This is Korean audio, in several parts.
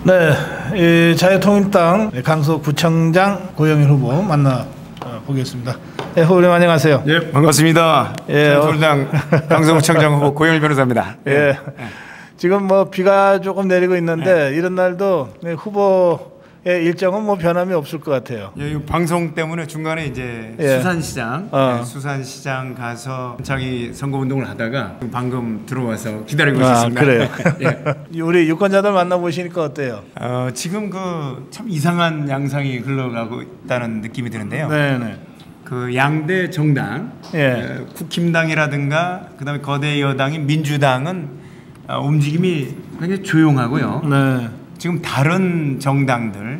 네, 이 자유통일당 강서구청장 고영일 후보 만나 보겠습니다. 네, 후보님 안녕하세요. 예, 반갑습니다. 예, 자유통일당 강서구청장 후보 고영일 변호사입니다. 예. 지금 뭐 비가 조금 내리고 있는데 이런 날도 후보의 일정은 뭐 변함이 없을 것 같아요. 예, 이 방송 때문에 중간에 이제 수산시장, 수산시장 가서 자기 선거운동을 하다가 방금 들어와서 기다리고 있었습니다. 그래요. 예. 우리 유권자들 만나보시니까 어때요? 지금 그 참 이상한 양상이 흘러가고 있다는 느낌이 드는데요. 네네. 그 양대 정당, 국힘당이라든가 그다음에 거대 여당인 민주당은 움직임이 굉장히 조용하고요. 네. 지금 다른 정당들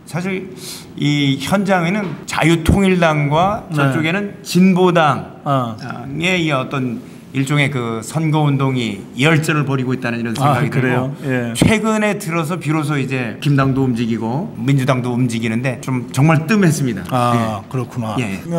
사실 이 현장에는 자유통일당과 저쪽에는 진보당의 이 어떤 일종의 그 선거운동이 열전을 벌이고 있다는 이런 생각이 들고 최근에 들어서 비로소 이제 김당도 움직이고 민주당도 움직이는데 좀 정말 뜸했습니다. 그렇구나.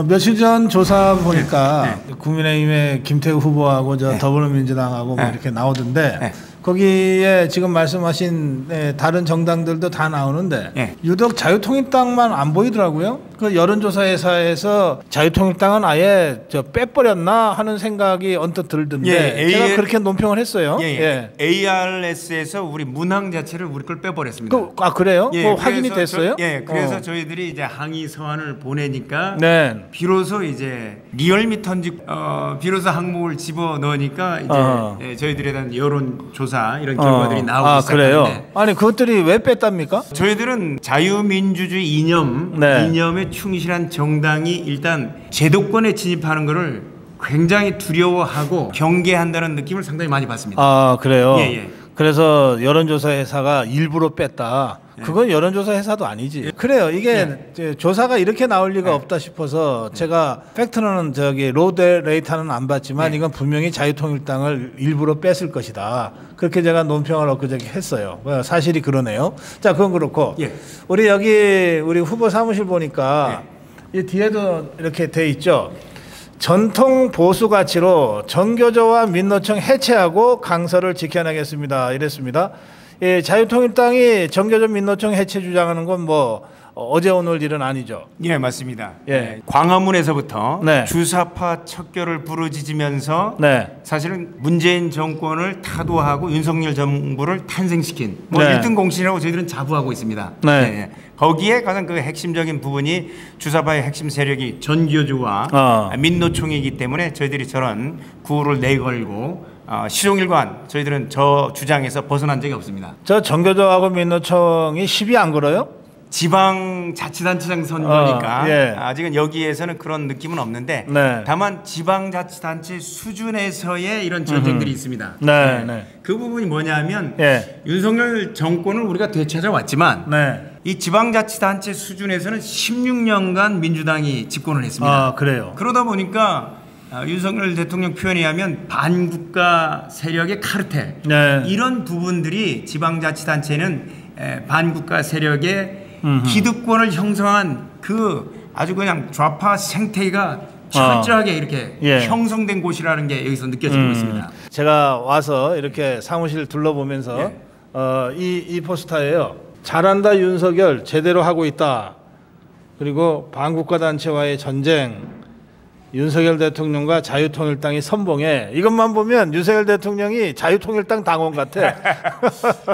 며칠 전 조사 보니까 국민의힘의 김태우 후보하고 더불어민주당하고 뭐 이렇게 나오던데 거기에 지금 말씀하신 다른 정당들도 다 나오는데 유독 자유통일당만 안 보이더라고요. 그 여론조사 회사에서 자유통일당은 아예 빼버렸나 하는 생각이 언뜻 들던데 제가 그렇게 논평을 했어요. ARS에서 우리 문항 자체를 우리 걸 빼버렸습니다. 그래요? 확인이 됐어요? 그래서 저희들이 이제 항의 서한을 보내니까 비로소 이제 리얼미터인지 비로소 항목을 집어 넣으니까 이제 저희들에 대한 여론조사 이런 결과들이 나오기 시작하는데 그래요? 아니 그것들이 왜 뺐답니까? 저희들은 자유민주주의 이념에 충실한 정당이 일단 제도권에 진입하는 것을 굉장히 두려워하고 경계한다는 느낌을 상당히 많이 받습니다. 그래요? 그래서 여론조사 회사가 일부러 뺐다. 그건 여론조사 회사도 아니지. 그래요. 이게 조사가 이렇게 나올 리가 없다 싶어서 제가 팩트는 로데레이터는 안 봤지만 이건 분명히 자유통일당을 일부러 뺐을 것이다. 그렇게 제가 논평을 엊그저께 했어요. 사실이 그러네요. 자, 그건 그렇고 우리 우리 후보 사무실 보니까 이 뒤에도 이렇게 돼 있죠. 전통 보수 가치로 정교조와 민노총 해체하고 강서를 지켜내겠습니다. 이랬습니다. 자유통일당이 정교조 민노총 해체 주장하는 건 뭐 어제 오늘 일은 아니죠. 맞습니다. 광화문에서부터 주사파 척결을 부르짖으면서 사실은 문재인 정권을 타도하고 윤석열 정부를 탄생시킨 1등 공신이라고 저희들은 자부하고 있습니다. 거기에 가장 그 핵심적인 부분이 주사파의 핵심 세력이 전교조와 민노총이기 때문에 저희들이 저런 구호를 내걸고 시종일관 저희들은 저 주장에서 벗어난 적이 없습니다. 저 정교조하고 민노총이 시비 안 걸어요? 지방자치단체장 선거니까 아직은 여기에서는 그런 느낌은 없는데 다만 지방자치단체 수준에서의 이런 전쟁들이 있습니다. 그 부분이 뭐냐면 윤석열 정권을 우리가 되찾아왔지만 이 지방자치단체 수준에서는 16년간 민주당이 집권을 했습니다. 그래요. 그러다 보니까 윤석열 대통령 표현에 의하면 반국가 세력의 카르텔 이런 부분들이 지방자치단체는 반국가 세력의 기득권을 형성한 그 아주 그냥 좌파 생태계가 철저하게 이렇게 형성된 곳이라는 게 여기서 느껴지고 있습니다. 제가 와서 이렇게 사무실 둘러보면서 이 포스터예요. 잘한다 윤석열 제대로 하고 있다. 그리고 반국가 단체와의 전쟁 윤석열 대통령과 자유통일당이 선봉해. 이것만 보면 윤석열 대통령이 자유통일당 당원 같아.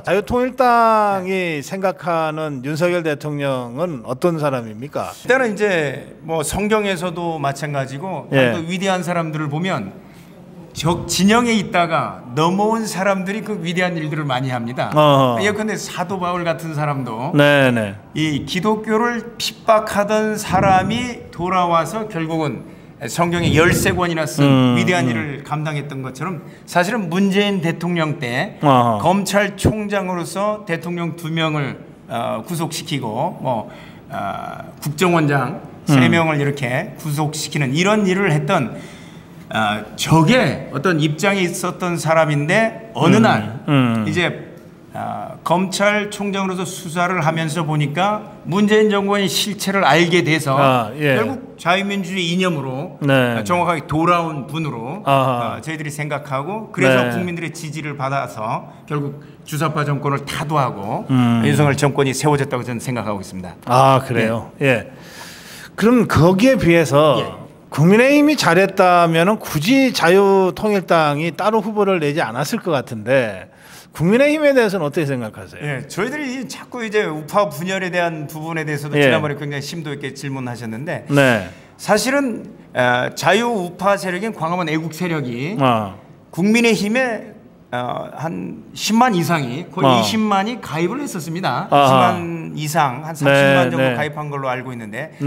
자유통일당이 생각하는 윤석열 대통령은 어떤 사람입니까? 일단은 이제 뭐 성경에서도 마찬가지고 또 위대한 사람들을 보면 적 진영에 있다가 넘어온 사람들이 그 위대한 일들을 많이 합니다. 예컨대 사도 바울 같은 사람도 이 기독교를 핍박하던 사람이 돌아와서 결국은 성경에 13권이나 쓴 위대한 일을 감당했던 것처럼 사실은 문재인 대통령 때 검찰총장으로서 대통령 2명을 구속시키고 국정원장 3명을 이렇게 구속시키는 이런 일을 했던 적의 어떤 입장에 있었던 사람인데 어느 날 이제 검찰총장으로서 수사를 하면서 보니까 문재인 정권의 실체를 알게 돼서 결국 자유민주주의 이념으로 정확하게 돌아온 분으로 저희들이 생각하고 그래서 국민들의 지지를 받아서 결국 주사파 정권을 타도하고 윤석열 정권이 세워졌다고 저는 생각하고 있습니다. 아 그래요? 예. 그럼 거기에 비해서 국민의힘이 잘했다면 굳이 자유통일당이 따로 후보를 내지 않았을 것 같은데 국민의힘에 대해서는 어떻게 생각하세요? 예, 저희들이 자꾸 이제 우파 분열에 대한 부분에 대해서도 지난번에 굉장히 심도 있게 질문하셨는데 사실은 자유 우파 세력인 광화문 애국 세력이 국민의힘에 한 10만 이상이 거의 20만이 가입을 했었습니다. 20만 이상 한 30만 정도 가입한 걸로 알고 있는데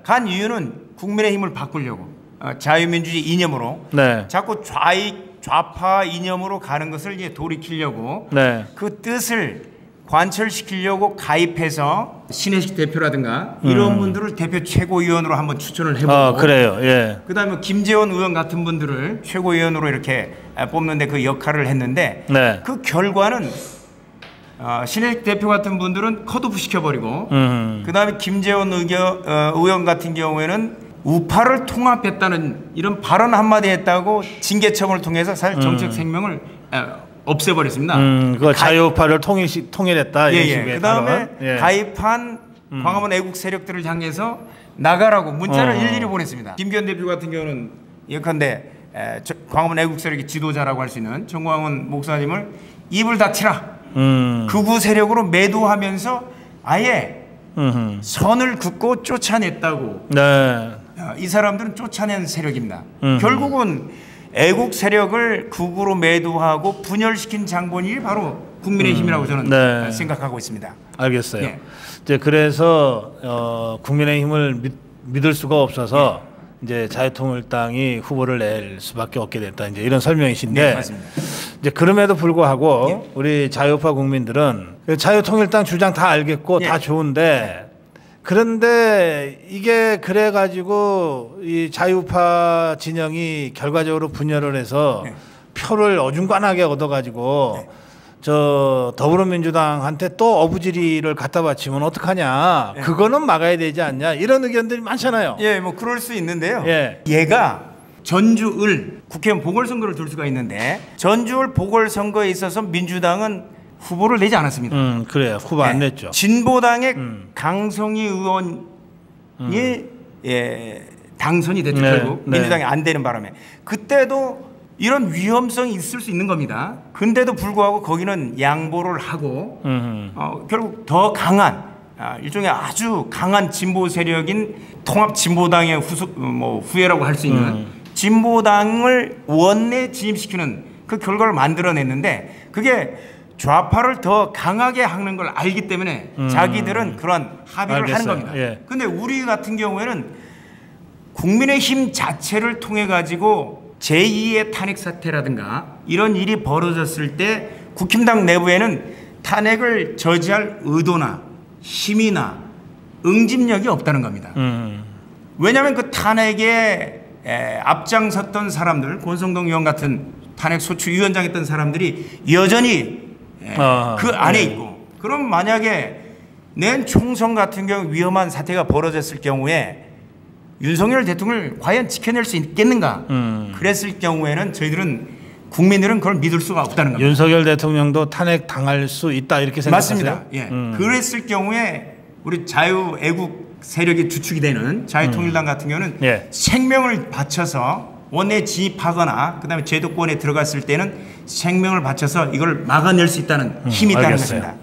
간 이유는 국민의힘을 바꾸려고 자유민주주의 이념으로 자꾸 좌파 이념으로 가는 것을 이제 돌이키려고 그 뜻을 관철시키려고 가입해서 신혜식 대표라든가 이런 분들을 대표 최고위원으로 한번 추천을 해보고 그래요. 예. 그다음에 김재원 의원 같은 분들을 최고위원으로 이렇게 뽑는데 그 역할을 했는데 그 결과는 신혜식 대표 같은 분들은 컷오프 시켜버리고 그다음에 김재원 의원 같은 경우에는 우파를 통합했다는 이런 발언 한마디 했다고 징계처분을 통해서 사실 정책 생명을 없애버렸습니다. 그 자유우파를 통일했다. 그다음에 가입한 광화문 애국 세력들을 향해서 나가라고 문자를 일일이 보냈습니다. 김기현 대표 같은 경우는 예컨대 광화문 애국 세력의 지도자라고 할 수 있는 정광훈 목사님을 입을 닥치라. 극우 세력으로 매도하면서 아예 선을 긋고 쫓아냈다고. 이 사람들은 쫓아낸 세력입니다. 결국은 애국 세력을 극우로 매도하고 분열시킨 장본인이 바로 국민의힘이라고 저는 생각하고 있습니다. 알겠어요. 이제 그래서 국민의힘을 믿을 수가 없어서 이제 자유통일당이 후보를 낼 수밖에 없게 됐다. 이제 이런 설명이신데 맞습니다. 이제 그럼에도 불구하고 우리 자유파 국민들은 자유통일당 주장 다 알겠고 다 좋은데 그런데 이게 그래 가지고 이 자유파 진영이 결과적으로 분열을 해서 표를 어중간하게 얻어 가지고 저 더불어민주당한테 또 어부지리를 갖다 바치면 어떡하냐. 그거는 막아야 되지 않냐. 이런 의견들이 많잖아요. 뭐 그럴 수 있는데요. 얘가 전주을 국회의원 보궐선거를 둘 수가 있는데 전주을 보궐선거에 있어서 민주당은 후보를 내지 않았습니다. 그래요. 후보 안 냈죠. 진보당의 강성희 의원이 당선이 됐죠. 결국 민주당이 안 되는 바람에 그때도 이런 위험성이 있을 수 있는 겁니다. 근데도 불구하고 거기는 양보를 하고 결국 더 강한 일종의 아주 강한 진보 세력인 통합 진보당의 후예라고 할 수 있는 진보당을 원내 진입시키는 그 결과를 만들어냈는데 그게 좌파를 더 강하게 하는 걸 알기 때문에 자기들은 그런 합의를 하는 겁니다. 근데 우리 같은 경우에는 국민의힘 자체를 통해 가지고 제2의 탄핵 사태라든가 이런 일이 벌어졌을 때 국힘당 내부에는 탄핵을 저지할 의도나 힘이나 응집력이 없다는 겁니다. 왜냐하면 그 탄핵에 앞장섰던 사람들, 권성동 의원 같은 탄핵 소추위원장했던 사람들이 여전히 그 안에 있고 그럼 만약에 낸 총선 같은 경우 위험한 사태가 벌어졌을 경우에 윤석열 대통령을 과연 지켜낼 수 있겠는가? 그랬을 경우에는 저희들은 국민들은 그걸 믿을 수가 없다는 겁니다. 윤석열 대통령도 탄핵 당할 수 있다 이렇게 생각하세요? 맞습니다. 그랬을 경우에 우리 자유 애국 세력이 주축이 되는 자유통일당 같은 경우는 생명을 바쳐서 원내에 진입하거나 그다음에 제도권에 들어갔을 때는 생명을 바쳐서 이걸 막아낼 수 있다는 힘이 있다는 것입니다.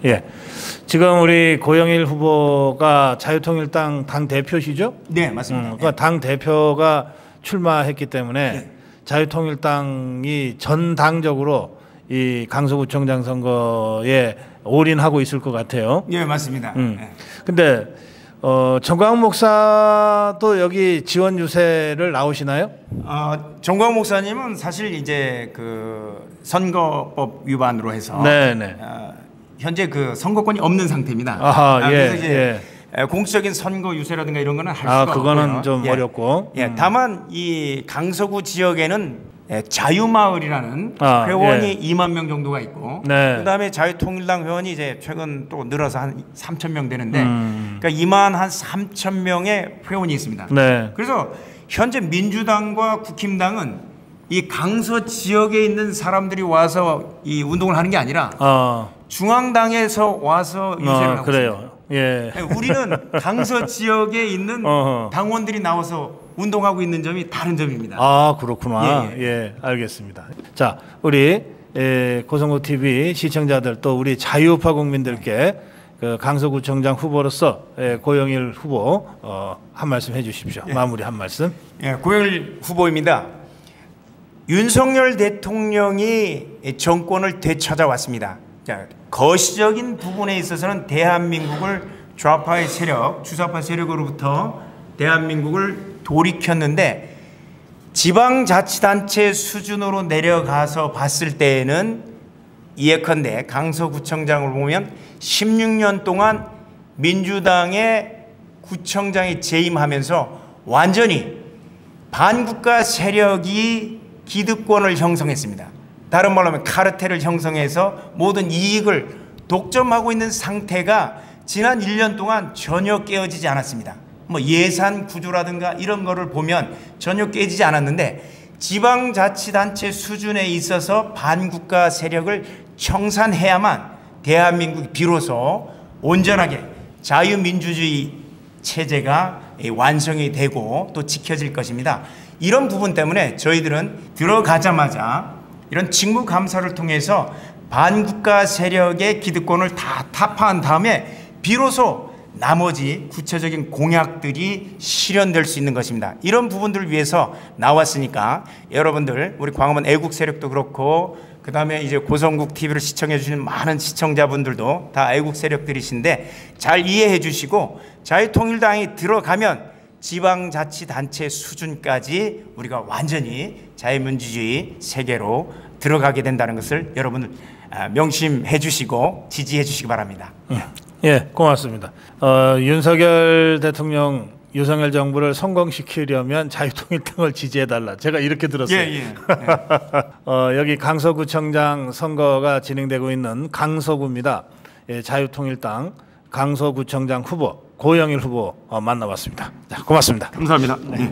지금 우리 고영일 후보가 자유통일당 당 대표시죠? 네, 맞습니다. 그러니까 당 대표가 출마했기 때문에 자유통일당이 전당적으로 이 강서구청장 선거에 올인하고 있을 것 같아요. 네, 맞습니다. 근데 정광훈 목사도 여기 지원 유세를 나오시나요? 정광훈 목사님은 사실 이제 그 선거법 위반으로 해서 현재 그 선거권이 없는 상태입니다. 그래서 이제 공식적인 선거 유세라든가 이런 거는 할 수가 없고요. 그거는 좀 어렵고. 다만 이 강서구 지역에는 자유마을이라는 회원이 2만 명 정도가 있고, 네. 그다음에 자유통일당 회원이 이제 최근 또 늘어서 한 3천 명 되는데, 그러니까 2만 한 3천 명의 회원이 있습니다. 네. 그래서 현재 민주당과 국힘당은 이 강서 지역에 있는 사람들이 와서 이 운동을 하는 게 아니라 중앙당에서 와서 유세를 하고 그래요. 있습니다. 예. 우리는 강서 지역에 있는 당원들이 나와서 운동하고 있는 점이 다른 점입니다. 아, 그렇구나. 예, 알겠습니다. 자, 우리 고성국 TV 시청자들 또 우리 자유우파 국민들께 그 강서구청장 후보로서 고영일 후보 한 말씀 해주십시오. 마무리 한 말씀. 고영일 후보입니다. 윤석열 대통령이 정권을 되찾아왔습니다. 자, 거시적인 부분에 있어서는 대한민국을 좌파의 세력, 주사파 세력으로부터 대한민국을 돌이켰는데, 지방자치단체 수준으로 내려가서 봤을 때에는 예컨대 강서구청장을 보면 16년 동안 민주당의 구청장이 재임하면서 완전히 반국가 세력이 기득권을 형성했습니다. 다른 말로 하면 카르텔을 형성해서 모든 이익을 독점하고 있는 상태가 지난 1년 동안 전혀 깨어지지 않았습니다. 뭐 예산 구조라든가 이런 거를 보면 전혀 깨지지 않았는데, 지방자치단체 수준에 있어서 반국가 세력을 청산해야만 대한민국이 비로소 온전하게 자유민주주의 체제가 완성이 되고 또 지켜질 것입니다. 이런 부분 때문에 저희들은 들어가자마자 이런 직무감사를 통해서 반국가 세력의 기득권을 다 타파한 다음에 비로소 나머지 구체적인 공약들이 실현될 수 있는 것입니다. 이런 부분들을 위해서 나왔으니까 여러분들, 우리 광화문 애국 세력도 그렇고, 그 다음에 이제 고성국 TV를 시청해 주시는 많은 시청자분들도 다 애국 세력들이신데 잘 이해해 주시고, 자유통일당이 들어가면 지방자치단체 수준까지 우리가 완전히 자유민주주의 세계로 들어가게 된다는 것을 여러분들 명심해 주시고 지지해 주시기 바랍니다. 예, 고맙습니다. 윤석열 대통령, 윤석열 정부를 성공시키려면 자유통일당을 지지해달라. 제가 이렇게 들었어요. 여기 강서구청장 선거가 진행되고 있는 강서구입니다. 자유통일당 강서구청장 후보 고영일 후보 만나봤습니다. 자, 고맙습니다. 감사합니다. 네.